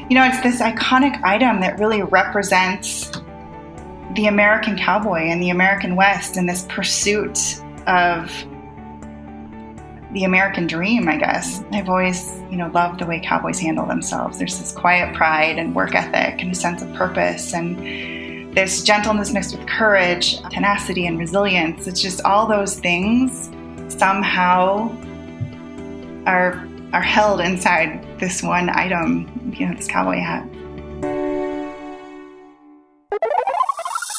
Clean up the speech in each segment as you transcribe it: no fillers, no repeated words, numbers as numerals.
It's this iconic item that really represents the American cowboy and the American West and this pursuit of the American dream, I guess. I've always, loved the way cowboys handle themselves. There's this quiet pride and work ethic and a sense of purpose and this gentleness mixed with courage, tenacity and resilience. It's just all those things somehow are held inside this one item, this cowboy hat.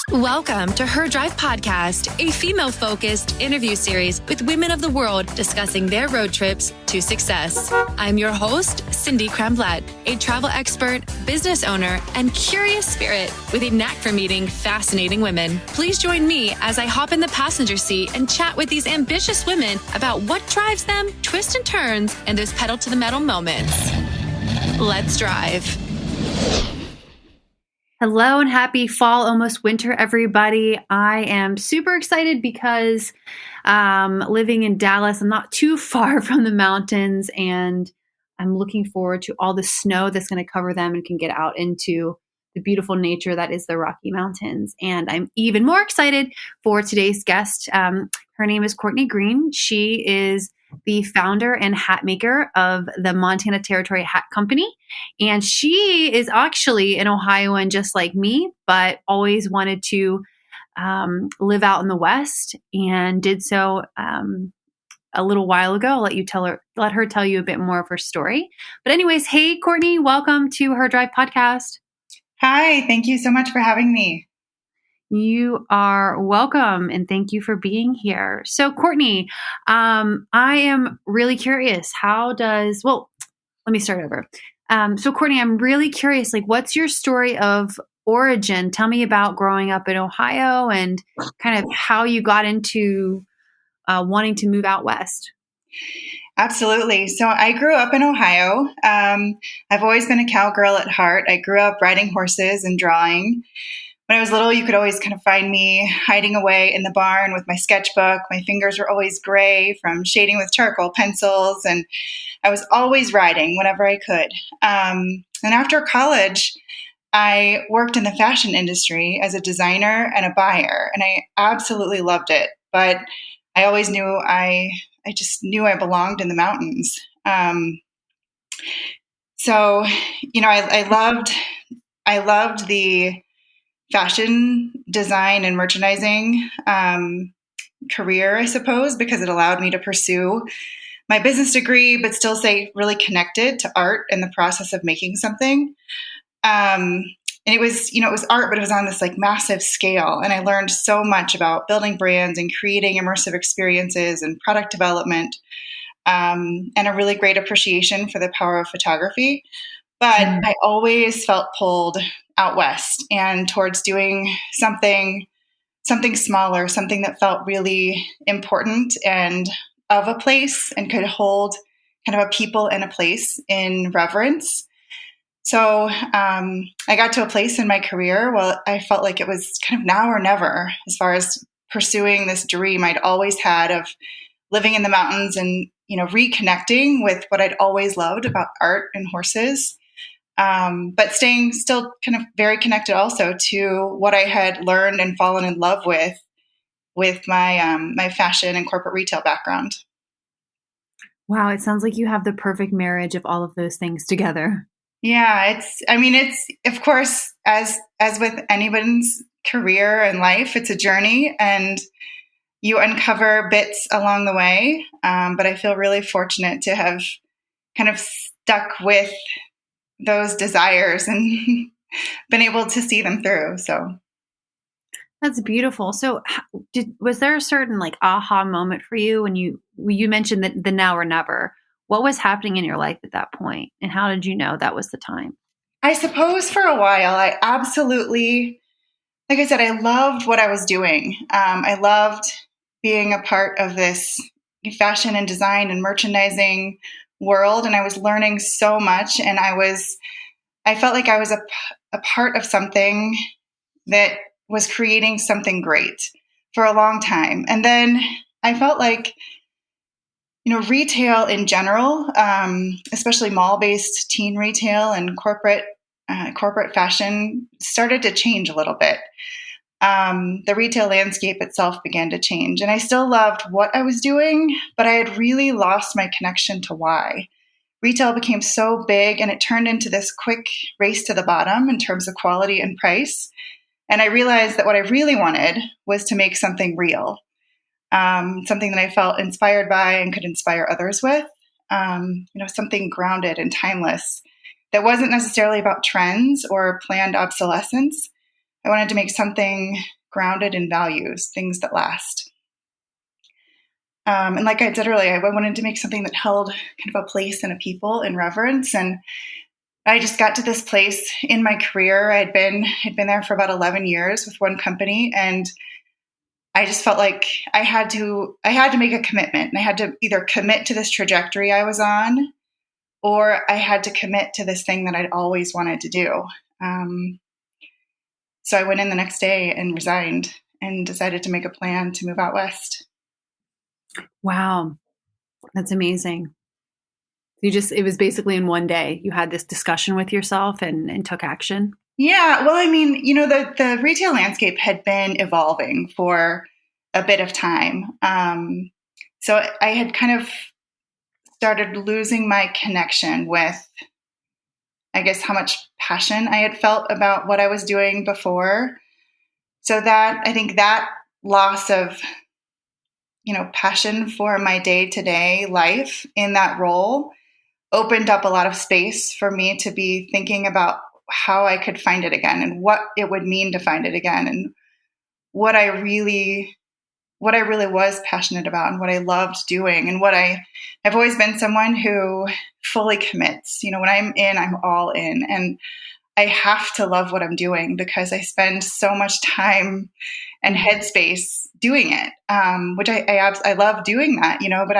Welcome to Her Drive Podcast, a female-focused interview series with women of the world discussing their road trips to success. I'm your host, Cindy Kremblatt, a travel expert, business owner, and curious spirit with a knack for meeting fascinating women. Please join me as I hop in the passenger seat and chat with these ambitious women about what drives them, twists and turns, and those pedal to the metal moments. Let's drive. Hello and happy fall, almost winter, everybody. I am super excited because living in Dallas, I'm not too far from the mountains, and I'm looking forward to all the snow that's going to cover them and can get out into the beautiful nature that is the Rocky Mountains. And I'm even more excited for today's guest. Her name is Courtney Green. She is the founder and hat maker of the Montana Territory Hat Company. And she is actually an Ohioan just like me, but always wanted to live out in the West and did so a little while ago. I'll let her tell you a bit more of her story. But anyways, hey, Courtney, welcome to Her Drive Podcast. Hi, thank you so much for having me. You are welcome, and thank you for being here. So, Courtney, I am really curious. Let me start over. So, Courtney, I'm really curious, what's your story of origin? Tell me about growing up in Ohio and kind of how you got into wanting to move out west. Absolutely. So I grew up in Ohio. I've always been a cowgirl at heart. I grew up riding horses and drawing. When I was little, you could always kind of find me hiding away in the barn with my sketchbook. My fingers were always gray from shading with charcoal pencils, and I was always writing whenever I could. And after college, I worked in the fashion industry as a designer and a buyer, and I absolutely loved it. But I always knew I just knew I belonged in the mountains. So, I loved the fashion design and merchandising career, I suppose, because it allowed me to pursue my business degree, but still stay really connected to art and the process of making something. And it was art, but it was on this massive scale. And I learned so much about building brands and creating immersive experiences and product development, and a really great appreciation for the power of photography. But I always felt pulled out west and towards doing something smaller, something that felt really important and of a place and could hold kind of a people and a place in reverence. So I got to a place in my career where I felt like it was kind of now or never as far as pursuing this dream I'd always had of living in the mountains and, reconnecting with what I'd always loved about art and horses. But staying still kind of very connected also to what I had learned and fallen in love with my my fashion and corporate retail background. Wow, it sounds like you have the perfect marriage of all of those things together. Yeah, it's of course, as with anyone's career and life, it's a journey and you uncover bits along the way. But I feel really fortunate to have kind of stuck with those desires and been able to see them through. So that's beautiful. So was there a certain aha moment for you when you mentioned that the now or never? What was happening in your life at that point, and how did you know that was the time? I suppose for a while, I absolutely, like I said, I loved what I was doing. I loved being a part of this fashion and design and merchandising world, and I was learning so much, and I felt like I was a part of something that was creating something great for a long time. And then I felt like, retail in general, especially mall-based teen retail and corporate corporate fashion started to change a little bit. The retail landscape itself began to change, and I still loved what I was doing, but I had really lost my connection to why. Retail became so big, and it turned into this quick race to the bottom in terms of quality and price. And I realized that what I really wanted was to make something real, something that I felt inspired by and could inspire others with, something grounded and timeless that wasn't necessarily about trends or planned obsolescence. I wanted to make something grounded in values, things that last. And like I said earlier, I wanted to make something that held kind of a place and a people in reverence. And I just got to this place in my career. I'd been there for about 11 years with one company, and I just felt like I had to make a commitment, and I had to either commit to this trajectory I was on, or I had to commit to this thing that I'd always wanted to do. So I went in the next day and resigned and decided to make a plan to move out west. Wow. That's amazing. It was basically in one day. You had this discussion with yourself and took action. Yeah. Well, I mean, the retail landscape had been evolving for a bit of time. So I had kind of started losing my connection with, I guess, how much passion I had felt about what I was doing before. So I think that loss of, passion for my day-to-day life in that role opened up a lot of space for me to be thinking about how I could find it again and what it would mean to find it again, and what I really was passionate about and what I loved doing, and I've always been someone who fully commits. When I'm in, I'm all in, and I have to love what I'm doing because I spend so much time and headspace doing it, which I love doing that, but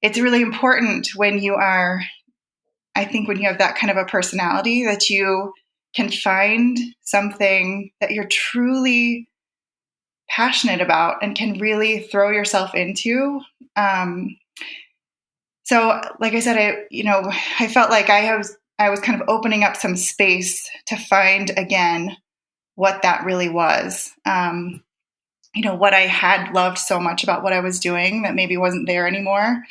it's really important when you have that kind of a personality that you can find something that you're truly passionate about and can really throw yourself into. So like I said, I felt like I was kind of opening up some space to find again what that really was. What I had loved so much about what I was doing that maybe wasn't there anymore.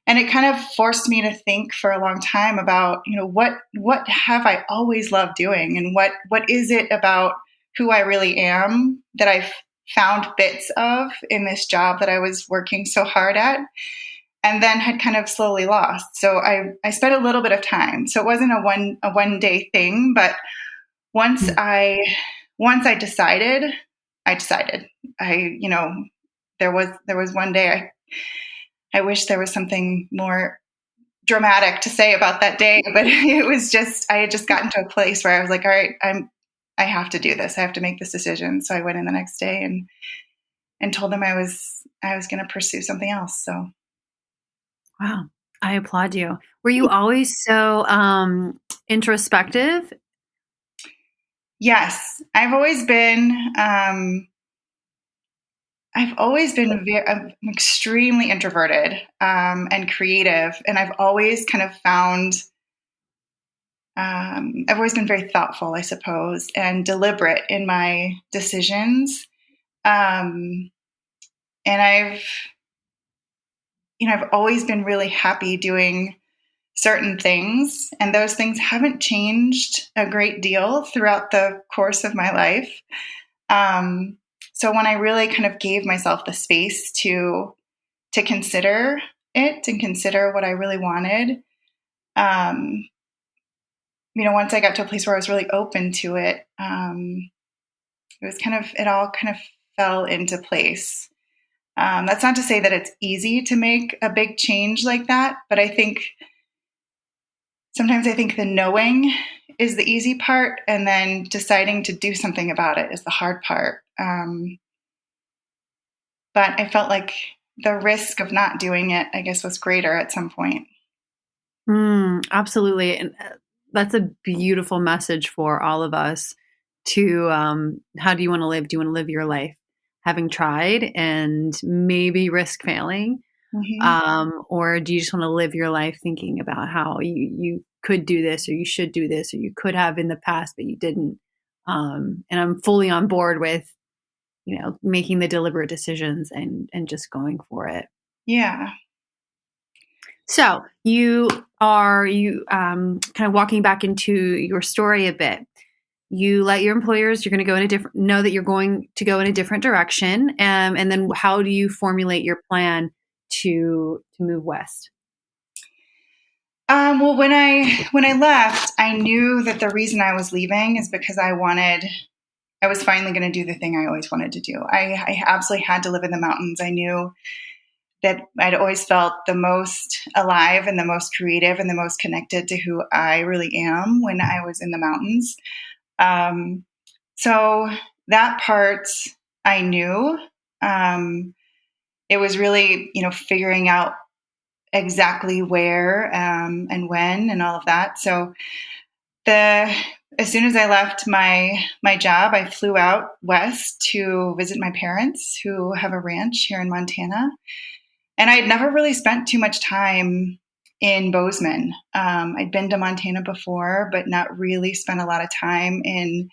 And it kind of forced me to think for a long time about, what have I always loved doing, and what is it about who I really am that I've found bits of in this job that I was working so hard at, and then had kind of slowly lost. So I spent a little bit of time. So it wasn't a one day thing, but once I decided, I decided. There was one day I wish there was something more dramatic to say about that day, but it was just, I had just gotten to a place where I was like, all right, I have to do this. I have to make this decision. So I went in the next day and told them I was going to pursue something else. So. Wow. I applaud you. Were you always so introspective? Yes. I've always been I'm extremely introverted and creative, and I've always kind of found I've always been very thoughtful, I suppose, and deliberate in my decisions. And I've always been really happy doing certain things, and those things haven't changed a great deal throughout the course of my life. So when I really kind of gave myself the space to consider it and consider what I really wanted, once I got to a place where I was really open to it, it all kind of fell into place. That's not to say that it's easy to make a big change like that, but sometimes I think the knowing is the easy part, and then deciding to do something about it is the hard part. But I felt like the risk of not doing it, I guess, was greater at some point. Absolutely. And that's a beautiful message for all of us to, how do you want to live? Do you want to live your life having tried and maybe risk failing? Or do you just want to live your life thinking about how you could do this, or you should do this, or you could have in the past, but you didn't? And I'm fully on board with, making the deliberate decisions and just going for it. Yeah. So you kind of walking back into your story a bit. You let your employers, know that you're going to go in a different direction. And then how do you formulate your plan to move west? Well, when I left, I knew that the reason I was leaving is because I was finally going to do the thing I always wanted to do. I absolutely had to live in the mountains. I knew that I'd always felt the most alive and the most creative and the most connected to who I really am when I was in the mountains. So that part I knew. It was really, figuring out exactly where and when and all of that. So as soon as I left my job, I flew out west to visit my parents who have a ranch here in Montana. And I'd never really spent too much time in Bozeman. I'd been to Montana before, but not really spent a lot of time in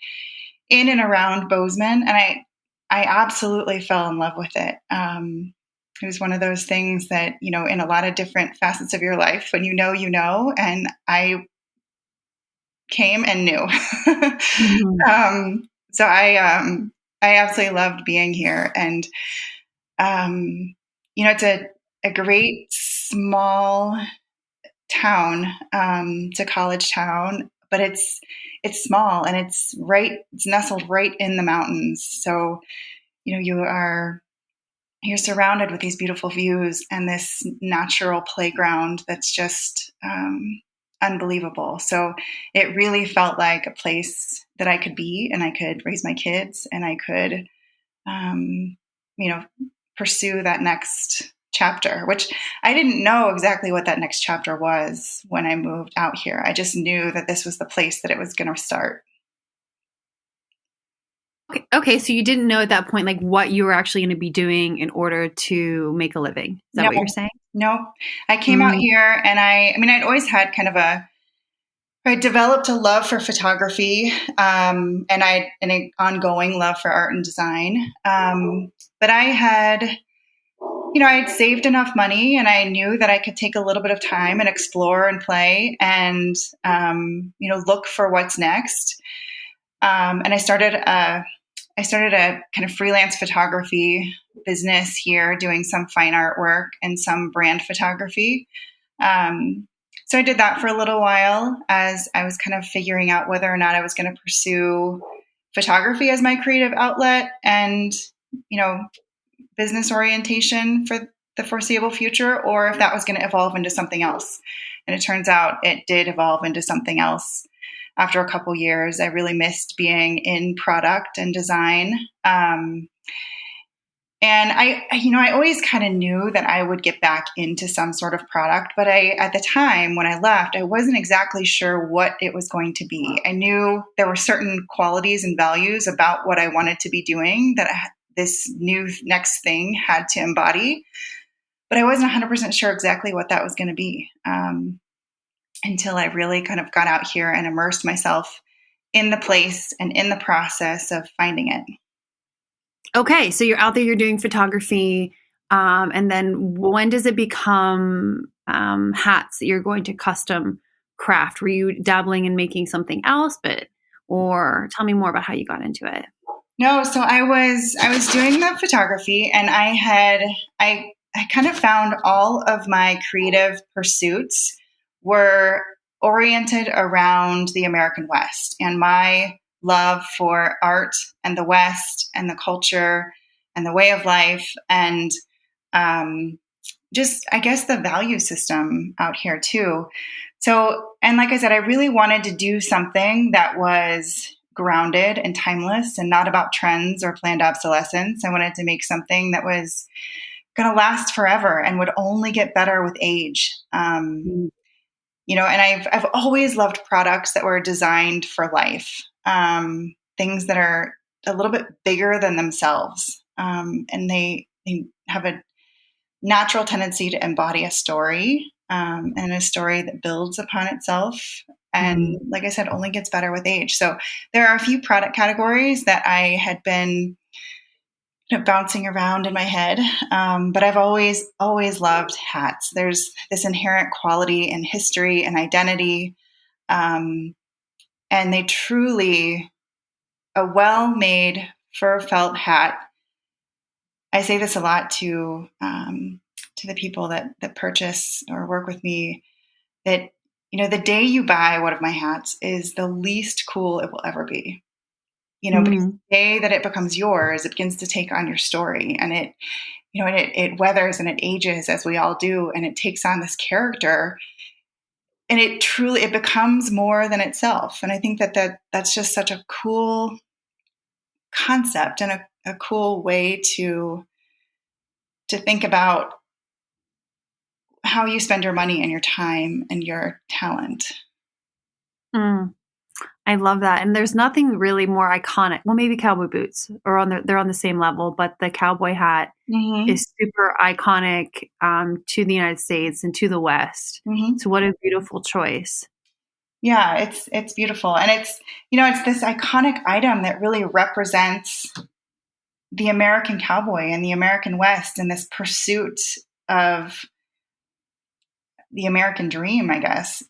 and around Bozeman. And I absolutely fell in love with it. It was one of those things that, in a lot of different facets of your life, when you know, and I came and knew. So I absolutely loved being here. And, it's a great small town. It's a college town, but it's small and it's nestled right in the mountains. So, you're surrounded with these beautiful views and this natural playground that's just unbelievable. So it really felt like a place that I could be, and I could raise my kids, and I could, pursue that next chapter, which I didn't know exactly what that next chapter was when I moved out here. I just knew that this was the place that it was going to start. Okay, so you didn't know at that point, like, what you were actually going to be doing in order to make a living. Is that what you're saying? No, I came out here, and I'd always had I developed a love for photography, and an ongoing love for art and design. But I had saved enough money, and I knew that I could take a little bit of time and explore and play and, look for what's next. And I started a kind of freelance photography business here, doing some fine artwork and some brand photography. So I did that for a little while as I was kind of figuring out whether or not I was going to pursue photography as my creative outlet and, business orientation for the foreseeable future, or if that was going to evolve into something else. And it turns out it did evolve into something else. After a couple years, I really missed being in product and design. And I always kind of knew that I would get back into some sort of product, but at the time when I left, I wasn't exactly sure what it was going to be. I knew there were certain qualities and values about what I wanted to be doing that this new next thing had to embody, but I wasn't 100% sure exactly what that was going to be. Until I really kind of got out here and immersed myself in the place and in the process of finding it. Okay, so you're out there, you're doing photography, and then when does it become hats that you're going to custom craft? Were you dabbling in making something else, or tell me more about how you got into it? No, so I was doing the photography, and I kind of found all of my creative pursuits were oriented around the American West and my love for art and the West and the culture and the way of life and just, I guess, the value system out here too. So, and like I said, I really wanted to do something that was grounded and timeless and not about trends or planned obsolescence. I wanted to make something that was going to last forever and would only get better with age. And I've always loved products that were designed for life, things that are a little bit bigger than themselves, and they have natural tendency to embody a story, and a story that builds upon itself. And like I said, only gets better with age. So there are a few product categories that I had been bouncing around in my head. But I've always loved hats. There's this inherent quality in history and identity. And they truly, a well-made fur felt hat. I say this a lot to the people that purchase or work with me, that, the day you buy one of my hats is the least cool it will ever be. Because the day that it becomes yours, it begins to take on your story, and it weathers and it ages, as we all do, and it takes on this character, and it becomes more than itself. And I think that's just such a cool concept and a cool way to think about how you spend your money and your time and your talent. I love that. And there's nothing really more iconic. Well, maybe cowboy boots they're on the same level, but the cowboy hat is super iconic to the United States and to the West. So what a beautiful choice. Yeah, it's beautiful. And it's this iconic item that really represents the American cowboy and the American West and this pursuit of the American dream, I guess.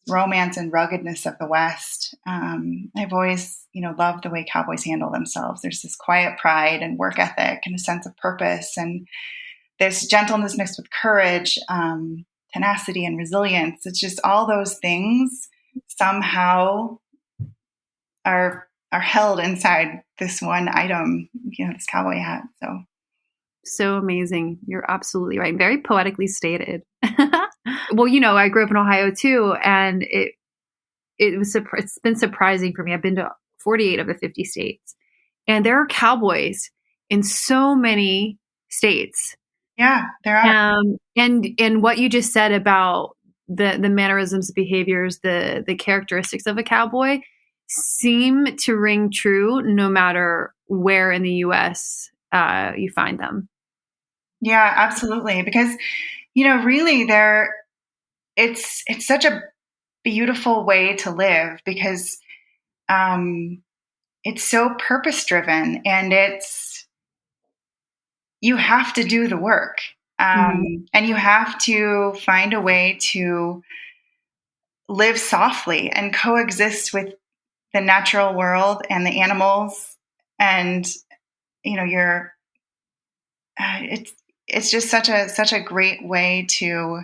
Romance and ruggedness of the West. I've always, loved the way cowboys handle themselves. There's this quiet pride and work ethic and a sense of purpose, and there's gentleness mixed with courage, tenacity and resilience. It's just all those things somehow are held inside this one item, this cowboy hat. So amazing. You're absolutely right. Very poetically stated. Well, I grew up in Ohio too, and it's been surprising for me. I've been to 48 of the 50 states, and there are cowboys in so many states. Yeah, there are. And what you just said about the mannerisms, behaviors, the characteristics of a cowboy seem to ring true no matter where in the U.S. You find them. Yeah, absolutely. Because, really it's such a beautiful way to live, because it's so purpose driven, and you have to do the work. And you have to find a way to live softly and coexist with the natural world and the animals. And, it's just such a great way to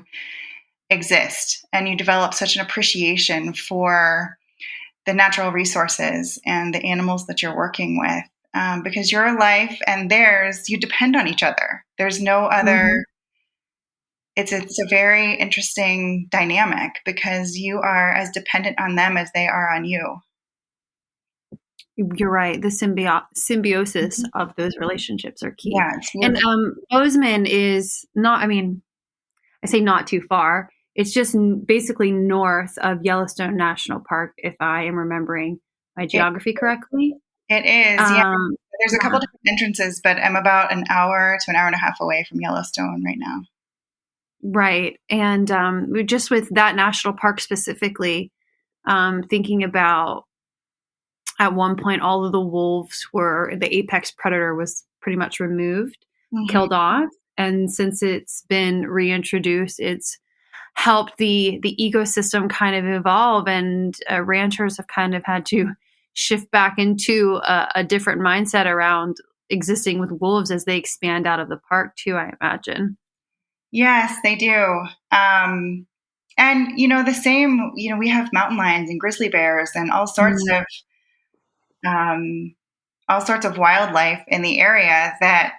exist, and you develop such an appreciation for the natural resources and the animals that you're working with, because your life and theirs, you depend on each other. There's no other. It's a very interesting dynamic, because you are as dependent on them as they are on you. You're right. The symbiosis of those relationships are key. Yeah, and Bozeman is not, I say not too far. It's just basically north of Yellowstone National Park, if I am remembering my geography correctly. It is, yeah. There's a couple different entrances, but I'm about an hour to an hour and a half away from Yellowstone right now. Right. And just with that national park specifically, thinking about, at one point, all of the wolves the apex predator was pretty much removed, killed off. And since it's been reintroduced, it's helped the ecosystem kind of evolve, and ranchers have kind of had to shift back into a different mindset around existing with wolves as they expand out of the park too, I imagine. Yes, they do. And, the same, we have mountain lions and grizzly bears and all sorts of wildlife in the area that,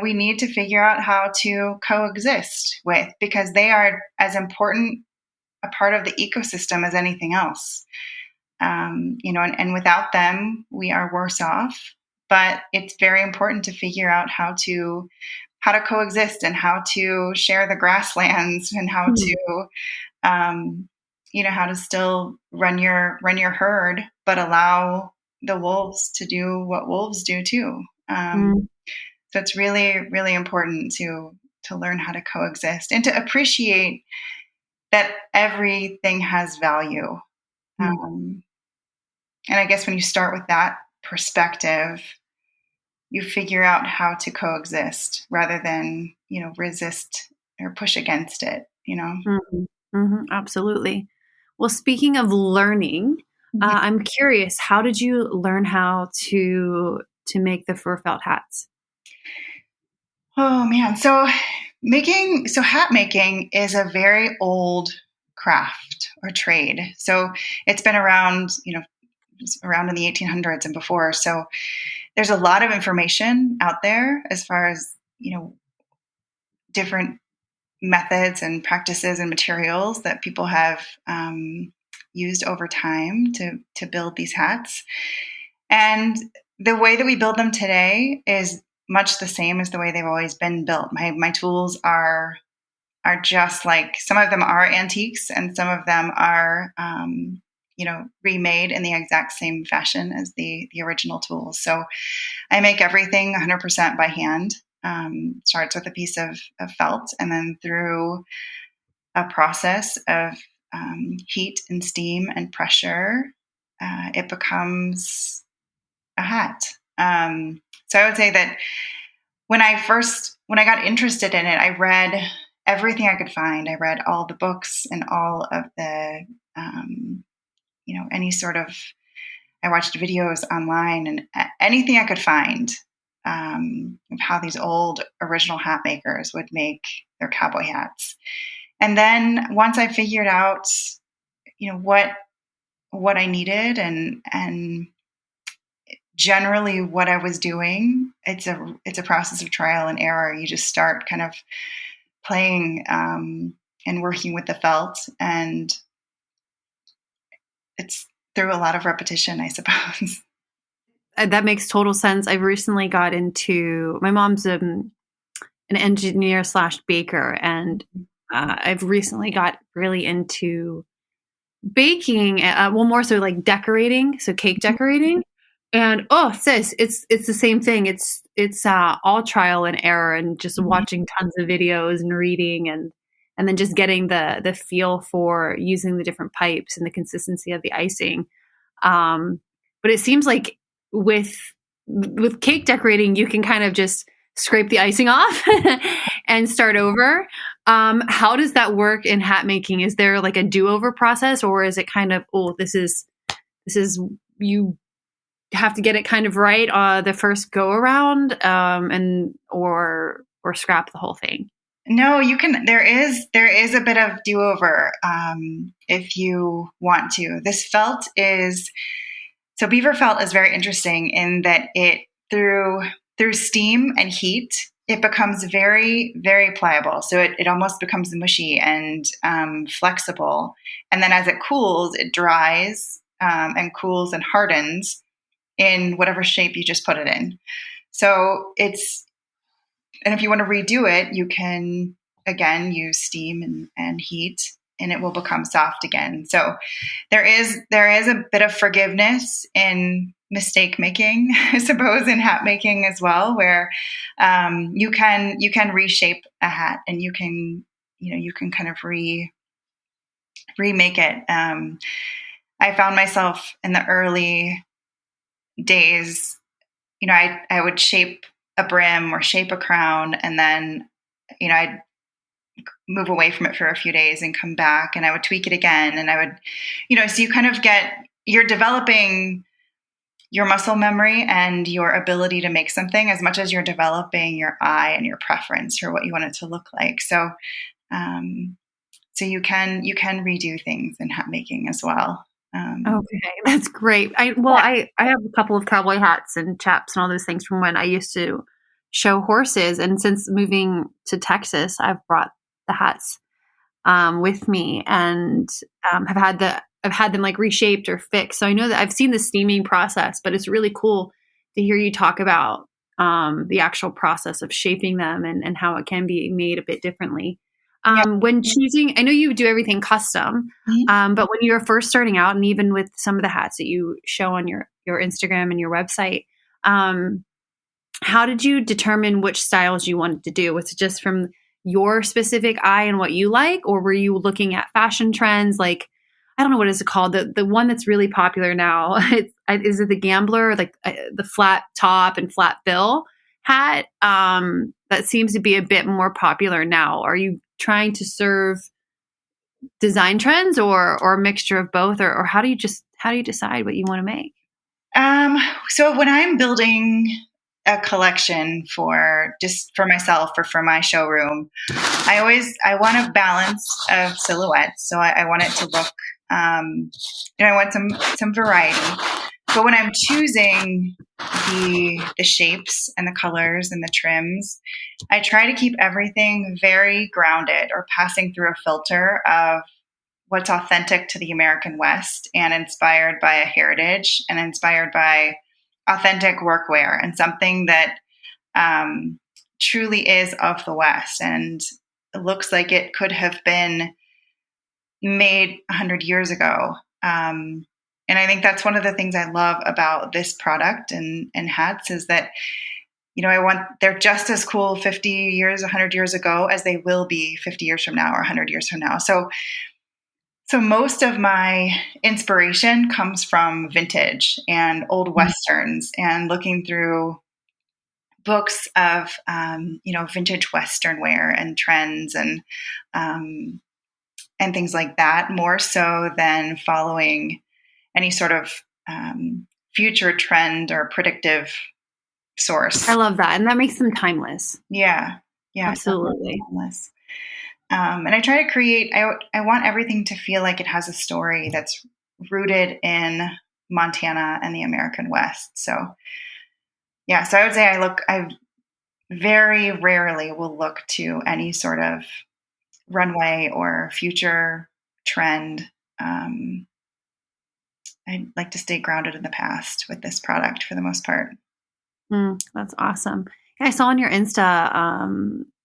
we need to figure out how to coexist with, because they are as important a part of the ecosystem as anything else. And without them, we are worse off. But it's very important to figure out how to coexist and how to share the grasslands, and how to, how to still run your herd, but allow the wolves to do what wolves do too. So it's really, really important to learn how to coexist and to appreciate that everything has value. And I guess when you start with that perspective, you figure out how to coexist rather than, resist or push against it, Absolutely. Well, speaking of learning, I'm curious, how did you learn how to make the fur felt hats? Oh man. So hat making is a very old craft or trade. So it's been around, around in the 1800s and before. So there's a lot of information out there as far as, different methods and practices and materials that people have used over time to build these hats. And the way that we build them today is much the same as the way they've always been built. My tools are just like, some of them are antiques and some of them are remade in the exact same fashion as the original tools. So I make everything 100% by hand. Starts with a piece of felt, and then through a process of heat and steam and pressure, it becomes a hat. So I would say that when I got interested in it, I read everything I could find. I read all the books and all of the, any sort of, I watched videos online and anything I could find of how these old original hat makers would make their cowboy hats. And then once I figured out, what I needed and generally what I was doing, it's a process of trial and error. You just start kind of playing and working with the felt, and it's through a lot of repetition, I suppose. That makes total sense. I've recently got into, my mom's an engineer / baker, and I've recently got really into baking. More so like decorating, so cake decorating. And sis, it's the same thing. It's all trial and error, and just watching tons of videos and reading, and then just getting the feel for using the different pipes and the consistency of the icing. But it seems like with cake decorating, you can kind of just scrape the icing off and start over. How does that work in hat making? Is there like a do-over process, or is it kind of, this is you have to get it kind of right the first go around, and or scrap the whole thing? No, you can. There is a bit of do-over if you want to. This felt is. So beaver felt is very interesting in that it through steam and heat, it becomes very, very pliable. So it almost becomes mushy and flexible. And then as it cools, it dries and cools and hardens in whatever shape you just put it in. So and if you want to redo it, you can again use steam and heat, and it will become soft again. So there is a bit of forgiveness in mistake making, I suppose, in hat making as well, where you can reshape a hat, and you can kind of remake it. I found myself in the early days, I would shape a brim or shape a crown, and then I'd move away from it for a few days and come back, and I would tweak it again, and I would, so you kind of you're developing your muscle memory and your ability to make something as much as you're developing your eye and your preference for what you want it to look like. So, so you can redo things in hat making as well. Okay, that's great. I have a couple of cowboy hats and chaps and all those things from when I used to show horses, and since moving to Texas, I've brought the hats with me, and have had them like reshaped or fixed. So I know that I've seen the steaming process, but it's really cool to hear you talk about the actual process of shaping them and how it can be made a bit differently. When choosing, I know you do everything custom, but when you were first starting out, and even with some of the hats that you show on your Instagram and your website, how did you determine which styles you wanted to do? Was it just from your specific eye and what you like, or were you looking at fashion trends? Like, I don't know, what is it called? The one that's really popular now. Is it the Gambler, like the flat top and flat bill hat? That seems to be a bit more popular now. Are you trying to serve design trends or a mixture of both, or how do you decide what you want to make? So when I'm building a collection for myself or for my showroom, I want a balance of silhouettes. So I want it to look, I want some variety. But when I'm choosing the shapes and the colors and the trims, I try to keep everything very grounded or passing through a filter of what's authentic to the American West and inspired by a heritage and inspired by authentic workwear and something that truly is of the West and it looks like it could have been made 100 years ago. And I think that's one of the things I love about this product and hats is that, they're just as cool 50 years, 100 years ago as they will be 50 years from now or 100 years from now. So most of my inspiration comes from vintage and old Westerns and looking through books of, vintage Western wear and trends and things like that, more so than following any sort of future trend or predictive source. I love that. And that makes them timeless. Yeah. Absolutely. Timeless. And I try to create, I want everything to feel like it has a story that's rooted in Montana and the American West. So I would say I very rarely will look to any sort of runway or future trend. I'd like to stay grounded in the past with this product for the most part. That's awesome. Yeah, I saw on your Insta, I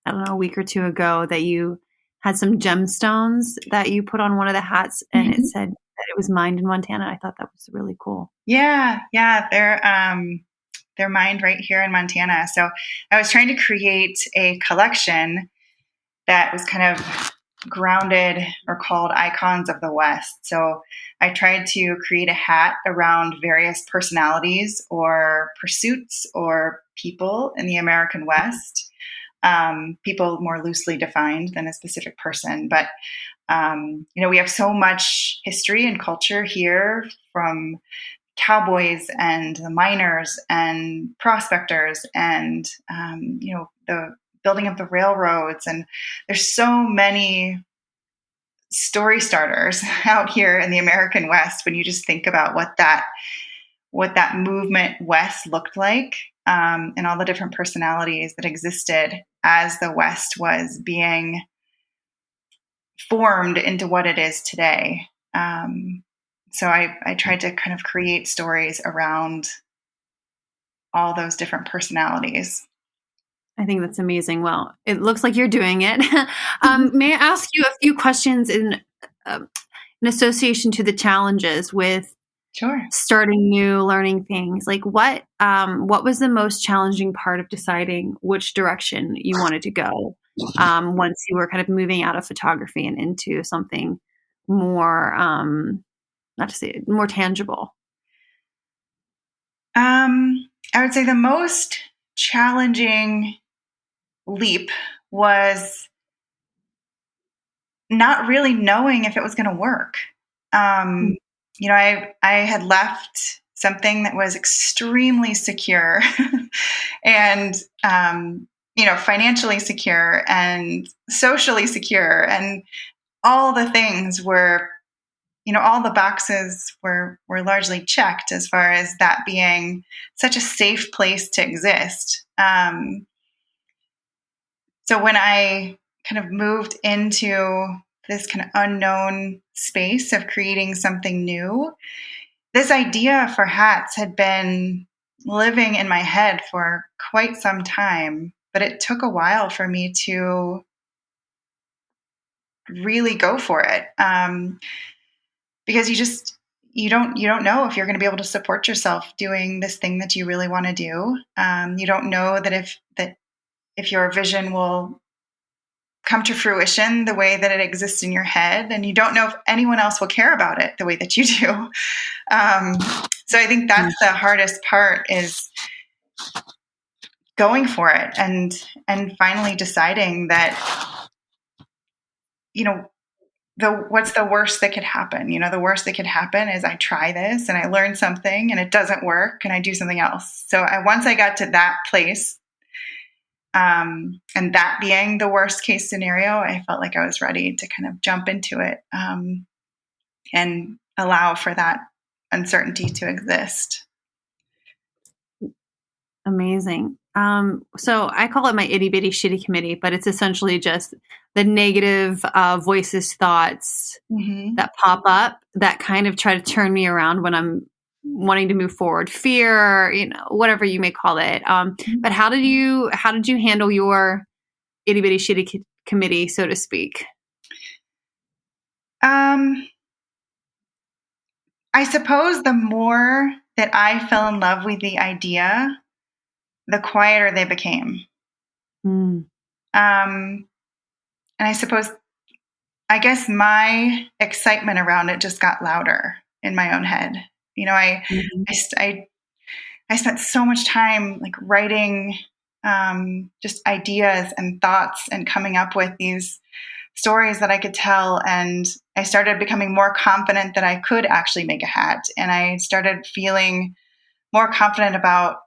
don't know, a week or two ago that you had some gemstones that you put on one of the hats and it said that it was mined in Montana. I thought that was really cool. Yeah. They're mined right here in Montana. So I was trying to create a collection that was kind of grounded or called Icons of the West. So I tried to create a hat around various personalities or pursuits or people in the American West. People more loosely defined than a specific person. But, we have so much history and culture here from cowboys and the miners and prospectors and, the building of the railroads. And there's so many story starters out here in the American West when you just think about what that movement West looked like, and all the different personalities that existed as the West was being formed into what it is today. So I tried to kind of create stories around all those different personalities. I think that's amazing. Well, it looks like you're doing it. May I ask you a few questions in association to the challenges with starting new, learning things? Like what was the most challenging part of deciding which direction you wanted to go once you were kind of moving out of photography and into something more, not to say more tangible? I would say the most challenging leap was not really knowing if it was going to work. I had left something that was extremely secure and, financially secure and socially secure, and all the things were, all the boxes were largely checked as far as that being such a safe place to exist. So when I kind of moved into this kind of unknown space of creating something new, this idea for hats had been living in my head for quite some time, but it took a while for me to really go for it. Because you don't know if you're going to be able to support yourself doing this thing that you really want to do. You don't know that if your vision will come to fruition the way that it exists in your head, and you don't know if anyone else will care about it the way that you do. So I think that's the hardest part, is going for it and finally deciding that, what's the worst that could happen? The worst that could happen is I try this and I learn something and it doesn't work and I do something else. So once I got to that place, and that being the worst case scenario, I felt like I was ready to kind of jump into it, and allow for that uncertainty to exist. Amazing. So I call it my itty bitty shitty committee, but it's essentially just the negative voices, thoughts that pop up that kind of try to turn me around when I'm wanting to move forward, fear, whatever you may call it. But how did you handle your itty bitty shitty committee, so to speak? I suppose the more that I fell in love with the idea, the quieter they became. And I guess my excitement around it just got louder in my own head. I spent so much time like writing just ideas and thoughts and coming up with these stories that I could tell. And I started becoming more confident that I could actually make a hat. And I started feeling more confident about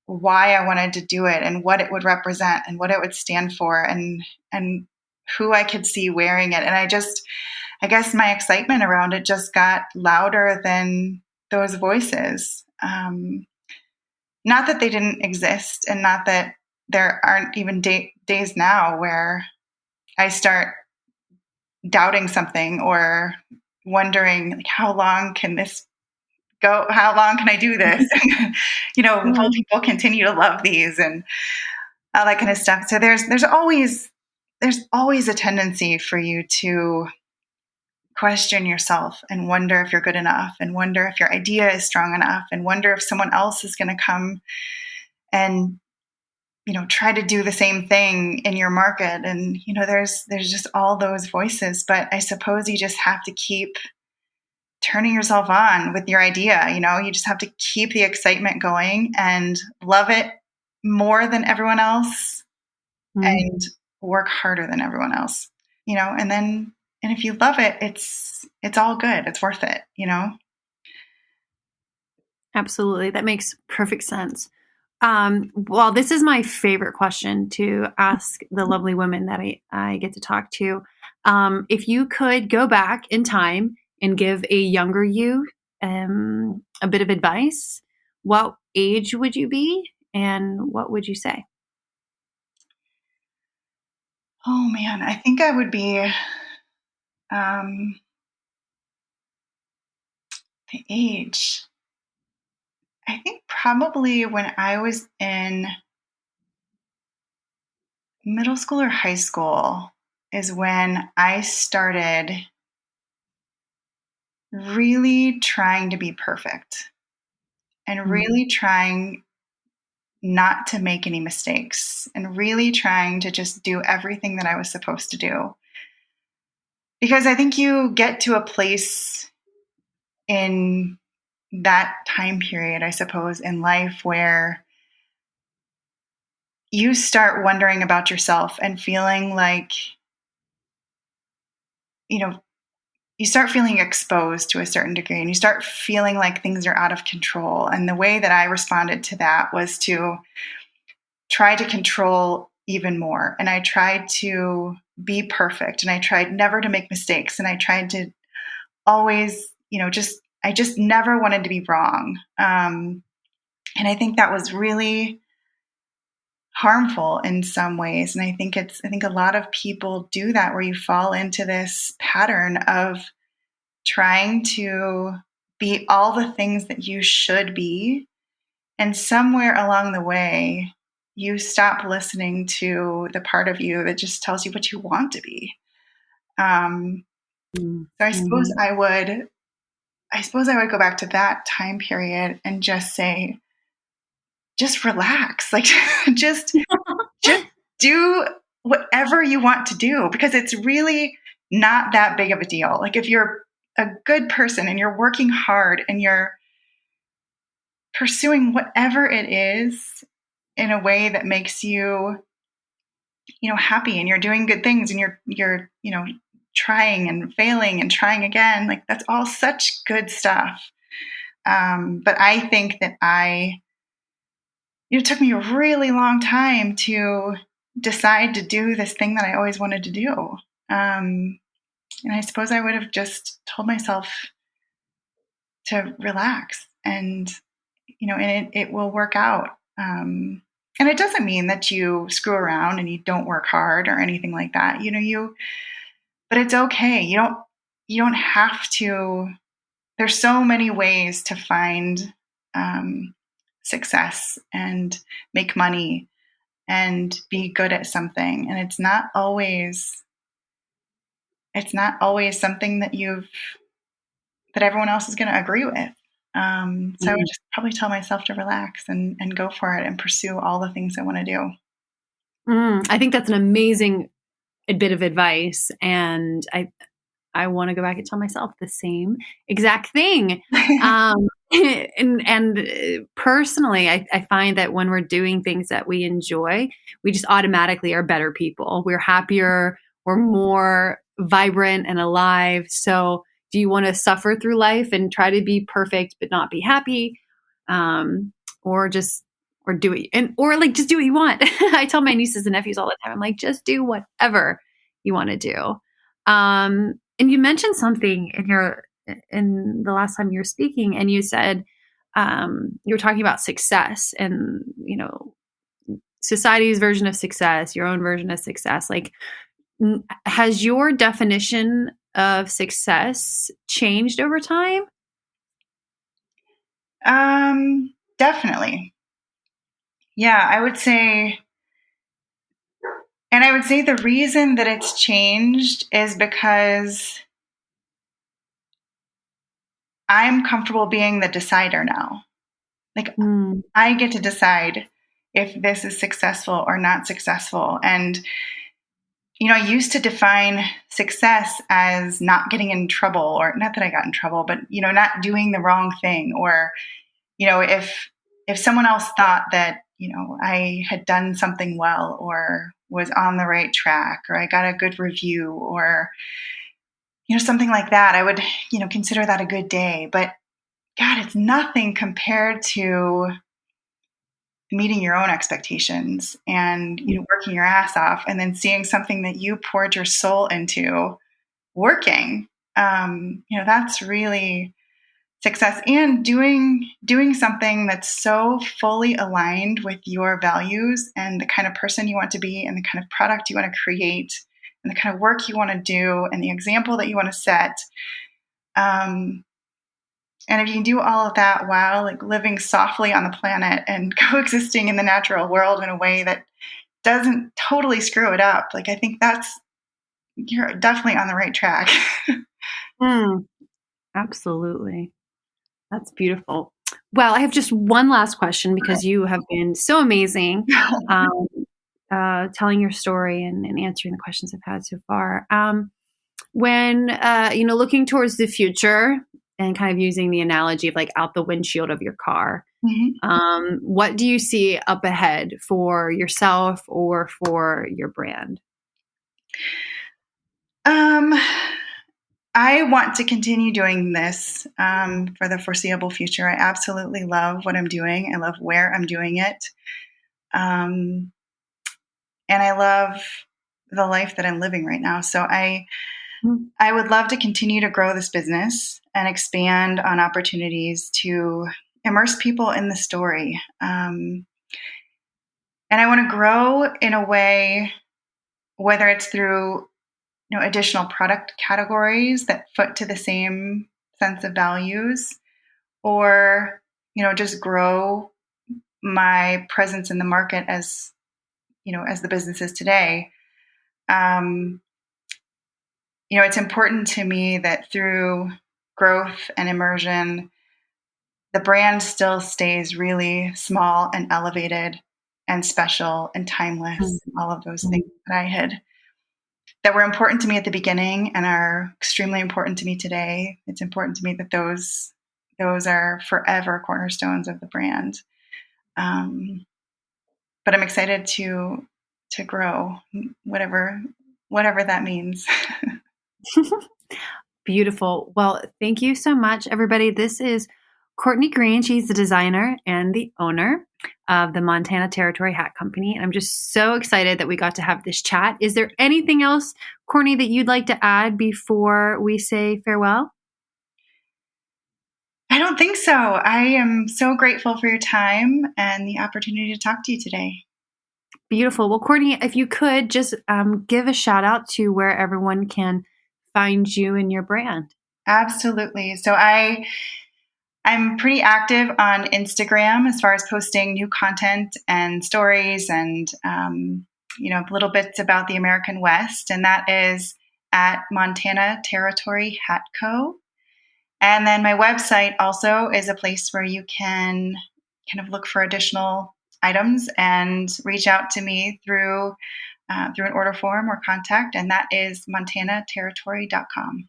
why I wanted to do it and what it would represent and what it would stand for and who I could see wearing it. And I guess my excitement around it just got louder than those voices. Not that they didn't exist, and not that there aren't even days now where I start doubting something or wondering, like, how long can this go? How long can I do this? Will people continue to love these and all that kind of stuff? So there's always a tendency for you to question yourself and wonder if you're good enough, and wonder if your idea is strong enough, and wonder if someone else is going to come and try to do the same thing in your market. And there's just all those voices. But I suppose you just have to keep turning yourself on with your idea. You just have to keep the excitement going and love it more than everyone else, and work harder than everyone else. And if you love it, it's all good. It's worth it. Absolutely. That makes perfect sense. Well, this is my favorite question to ask the lovely women that I get to talk to. If you could go back in time and give a younger you a bit of advice, what age would you be and what would you say? Oh man, I think I would be the age. I think probably when I was in middle school or high school is when I started really trying to be perfect and really trying not to make any mistakes and really trying to just do everything that I was supposed to do. Because I think you get to a place in that time period, I suppose, in life where you start wondering about yourself and feeling like, you start feeling exposed to a certain degree, and you start feeling like things are out of control. And the way that I responded to that was to try to control even more. And I tried to be perfect, and I tried never to make mistakes. And I tried to always, I just never wanted to be wrong. And I think that was really harmful in some ways. And I think a lot of people do that, where you fall into this pattern of trying to be all the things that you should be. And somewhere along the way, you stop listening to the part of you that just tells you what you want to be. So I suppose I would I suppose I would go back to that time period and just say, just relax. Like, just do whatever you want to do, because it's really not that big of a deal. Like, if you're a good person and you're working hard and you're pursuing whatever it is in a way that makes you, happy, and you're doing good things, and you're, trying and failing and trying again, like, that's all such good stuff. But I think that it took me a really long time to decide to do this thing that I always wanted to do. And I suppose I would have just told myself to relax, and, and it will work out. And it doesn't mean that you screw around and you don't work hard or anything like that. But it's okay. You don't have to. There's so many ways to find success and make money and be good at something. And it's not always something that everyone else is going to agree with. So I would just probably tell myself to relax and go for it and pursue all the things I want to do. I think that's an amazing bit of advice. And I want to go back and tell myself the same exact thing. And personally, I find that when we're doing things that we enjoy, we just automatically are better people. We're happier, we're more vibrant and alive. So do you want to suffer through life and try to be perfect but not be happy? Or do it, or like just do what you want. I tell my nieces and nephews all the time, I'm like, just do whatever you want to do. And you mentioned something in the last time you were speaking, and you said you were talking about success and, society's version of success, your own version of success. Like, has your definition of success changed over time? Definitely. Yeah, I would say the reason that it's changed is because I'm comfortable being the decider now. Like, I get to decide if this is successful or not successful. And, I used to define success as not getting in trouble, or not that I got in trouble, but, not doing the wrong thing. Or, if someone else thought that, I had done something well, or was on the right track, or I got a good review, or, something like that, I would, consider that a good day. But God, it's nothing compared to meeting your own expectations and, working your ass off, and then seeing something that you poured your soul into working. That's really success, and doing something that's so fully aligned with your values and the kind of person you want to be, and the kind of product you want to create, and the kind of work you want to do, and the example that you want to set. And if you can do all of that while, like, living softly on the planet and coexisting in the natural world in a way that doesn't totally screw it up, like, I think you're definitely on the right track. Absolutely. That's beautiful. Well, I have just one last question, because you have been so amazing telling your story and answering the questions I've had so far. When, looking towards the future and kind of using the analogy of like out the windshield of your car, what do you see up ahead for yourself or for your brand? I want to continue doing this for the foreseeable future. I absolutely love what I'm doing. I love where I'm doing it. And I love the life that I'm living right now. So I would love to continue to grow this business and expand on opportunities to immerse people in the story. And I want to grow in a way, whether it's through additional product categories that foot to the same sense of values, or, just grow my presence in the market as the business is today. It's important to me that through growth and immersion, the brand still stays really small and elevated and special and timeless, and all of those things that were important to me at the beginning and are extremely important to me today. It's important to me that those are forever cornerstones of the brand. But I'm excited to grow, whatever that means. Beautiful. Well, thank you so much, everybody. This is Courtney Green. She's the designer and the owner of the Montana Territory Hat Company. And I'm just so excited that we got to have this chat. Is there anything else, Courtney, that you'd like to add before we say farewell? I don't think so. I am so grateful for your time and the opportunity to talk to you today. Beautiful. Well, Courtney, if you could just give a shout out to where everyone can find you and your brand. Absolutely. So I'm pretty active on Instagram as far as posting new content and stories and, little bits about the American West. And that is at Montana Territory Hat Co. And then my website also is a place where you can kind of look for additional items and reach out to me through an order form or contact. And that is montanaterritory.com.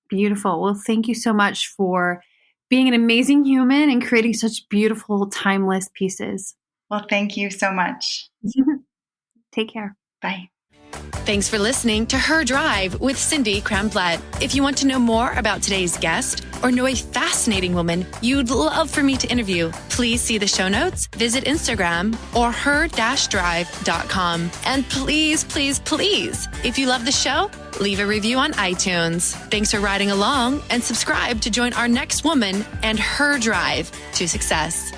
Beautiful. Well, thank you so much for being an amazing human and creating such beautiful, timeless pieces. Well, thank you so much. Take care. Bye. Thanks for listening to Her Drive with Cindy Kramblatt. If you want to know more about today's guest or know a fascinating woman you'd love for me to interview, please see the show notes, visit Instagram or her-drive.com. And please, please, please, if you love the show, leave a review on iTunes. Thanks for riding along and subscribe to join our next woman and her drive to success.